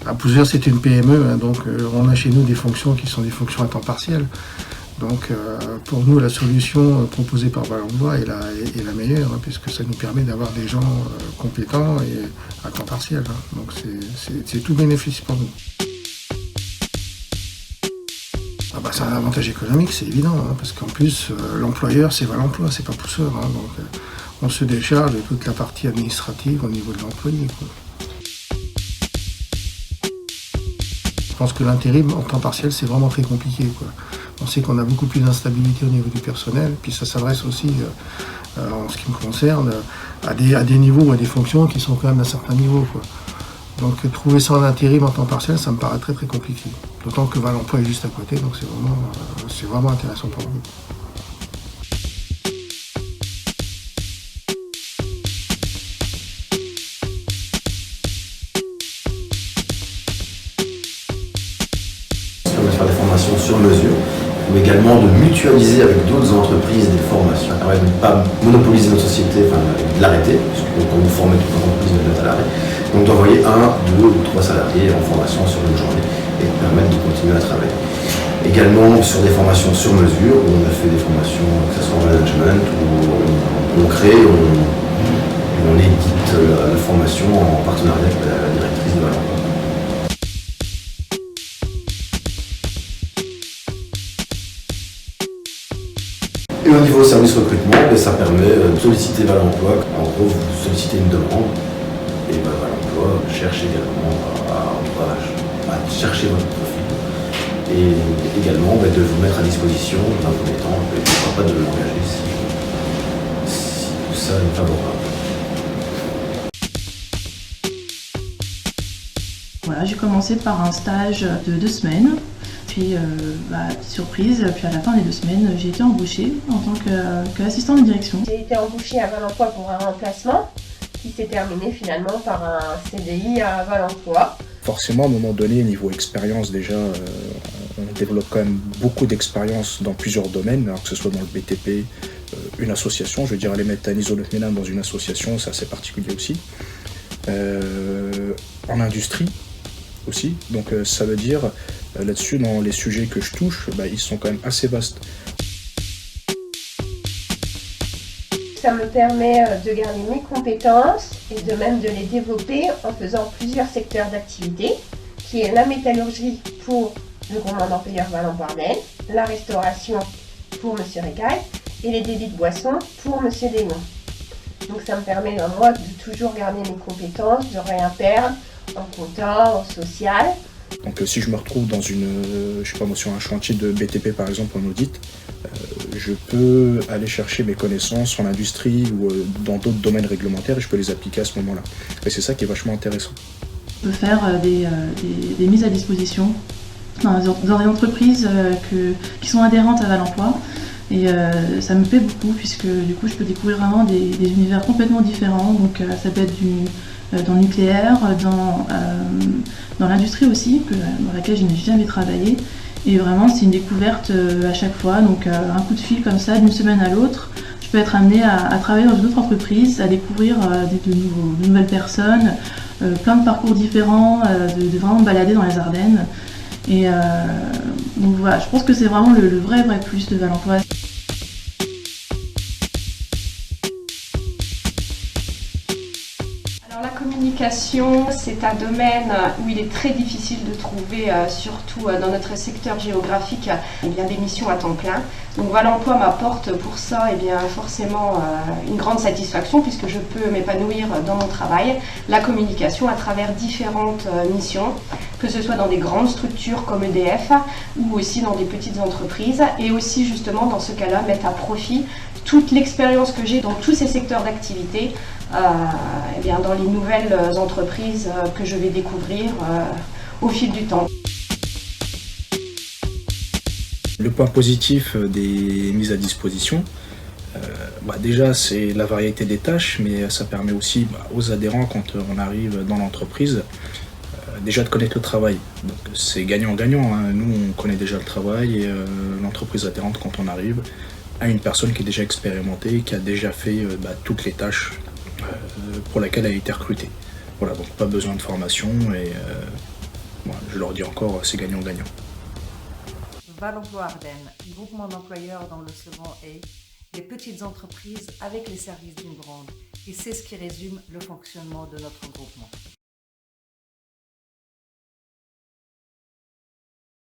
À plusieurs, c'est une PME, hein, donc on a chez nous des fonctions qui sont des fonctions à temps partiel. Donc pour nous, la solution proposée par Val Emploi est la meilleure, hein, puisque ça nous permet d'avoir des gens compétents et à temps partiel. Hein. Donc c'est tout bénéfice pour nous. Ah bah, c'est un avantage économique, c'est évident, hein, parce qu'en plus, l'employeur, c'est Val Emploi, c'est pas Pousseur. Hein, donc on se décharge de toute la partie administrative au niveau de l'employé. Je pense que l'intérim en temps partiel, c'est vraiment très compliqué, quoi. On sait qu'on a beaucoup plus d'instabilité au niveau du personnel, puis ça s'adresse aussi, en ce qui me concerne, à des niveaux, à des fonctions qui sont quand même à un certain niveau, quoi. Donc trouver ça en intérim en temps partiel, ça me paraît très très compliqué. D'autant que Val Emploi est juste à côté, donc c'est vraiment intéressant pour nous. De faire des formations sur mesure, ou également de mutualiser avec d'autres entreprises des formations. Ça permet de ne pas monopoliser notre société, enfin de l'arrêter, parce que quand vous formez toute l'entreprise, vous êtes à l'arrêt. Donc d'envoyer 1, 2 ou 3 salariés en formation sur une journée et de permettre de continuer à travailler. Également sur des formations sur mesure, où on a fait des formations, que ce soit en management, où on crée, on édite la formation en partenariat avec la directrice de Val Emploi. Et au niveau service recrutement, ça permet de solliciter Val Emploi. En gros, vous sollicitez une demande et Val Emploi cherche également à chercher votre profil et également de vous mettre à disposition dans un premier temps. Il ne faudra pas de l'engager si tout ça est favorable. Voilà, j'ai commencé par un stage de 2 semaines. Puis, surprise, puis à la fin des 2 semaines, j'ai été embauchée en tant qu'assistante de direction. J'ai été embauchée à Val Emploi pour un remplacement qui s'est terminé finalement par un CDI à Val Emploi. Forcément, à un moment donné, niveau expérience, déjà, on développe quand même beaucoup d'expérience dans plusieurs domaines, alors que ce soit dans le BTP, une association, je veux dire, aller mettre un isolement dans une association, c'est assez particulier aussi. En industrie aussi, donc ça veut dire là-dessus, dans les sujets que je touche, ils sont quand même assez vastes. Ça me permet de garder mes compétences et de même de les développer en faisant plusieurs secteurs d'activité, qui est la métallurgie pour le groupement d'employeurs Val Emploi-Ardenne, la restauration pour M. Régal et les débits de boissons pour M. Desmond. Donc ça me permet moi de toujours garder mes compétences, de rien perdre en compta, en social. Donc si je me retrouve dans sur un chantier de BTP par exemple en audit, je peux aller chercher mes connaissances en industrie ou dans d'autres domaines réglementaires et je peux les appliquer à ce moment-là. Et c'est ça qui est vachement intéressant. On peut faire des mises à disposition dans des entreprises qui sont adhérentes à Val Emploi. Et ça me plaît beaucoup puisque du coup je peux découvrir vraiment des univers complètement différents. Donc ça peut être dans le nucléaire, dans l'industrie aussi, dans laquelle je n'ai jamais travaillé. Et vraiment, c'est une découverte à chaque fois. Donc, un coup de fil comme ça, d'une semaine à l'autre, je peux être amenée à travailler dans une autre entreprise, à découvrir de nouvelles personnes, plein de parcours différents, de vraiment me balader dans les Ardennes. Et donc voilà, je pense que c'est vraiment le vrai plus de Val Emploi. La communication, c'est un domaine où il est très difficile de trouver, surtout dans notre secteur géographique, des missions à temps plein. Donc Val Emploi m'apporte pour ça forcément une grande satisfaction puisque je peux m'épanouir dans mon travail, la communication à travers différentes missions, que ce soit dans des grandes structures comme EDF ou aussi dans des petites entreprises et aussi justement dans ce cas-là mettre à profit toute l'expérience que j'ai dans tous ces secteurs d'activité dans les nouvelles entreprises que je vais découvrir au fil du temps. Le point positif des mises à disposition, déjà c'est la variété des tâches, mais ça permet aussi aux adhérents quand on arrive dans l'entreprise déjà de connaître le travail. Donc c'est gagnant-gagnant, hein. Nous on connaît déjà le travail et l'entreprise adhérente quand on arrive a une personne qui est déjà expérimentée, qui a déjà fait toutes les tâches pour laquelle elle a été recrutée. Voilà, donc pas besoin de formation et je leur dis encore, c'est gagnant-gagnant. Val-Emploi Ardennes, groupement d'employeurs dont le slogan est « Les petites entreprises avec les services d'une grande ». Et c'est ce qui résume le fonctionnement de notre groupement.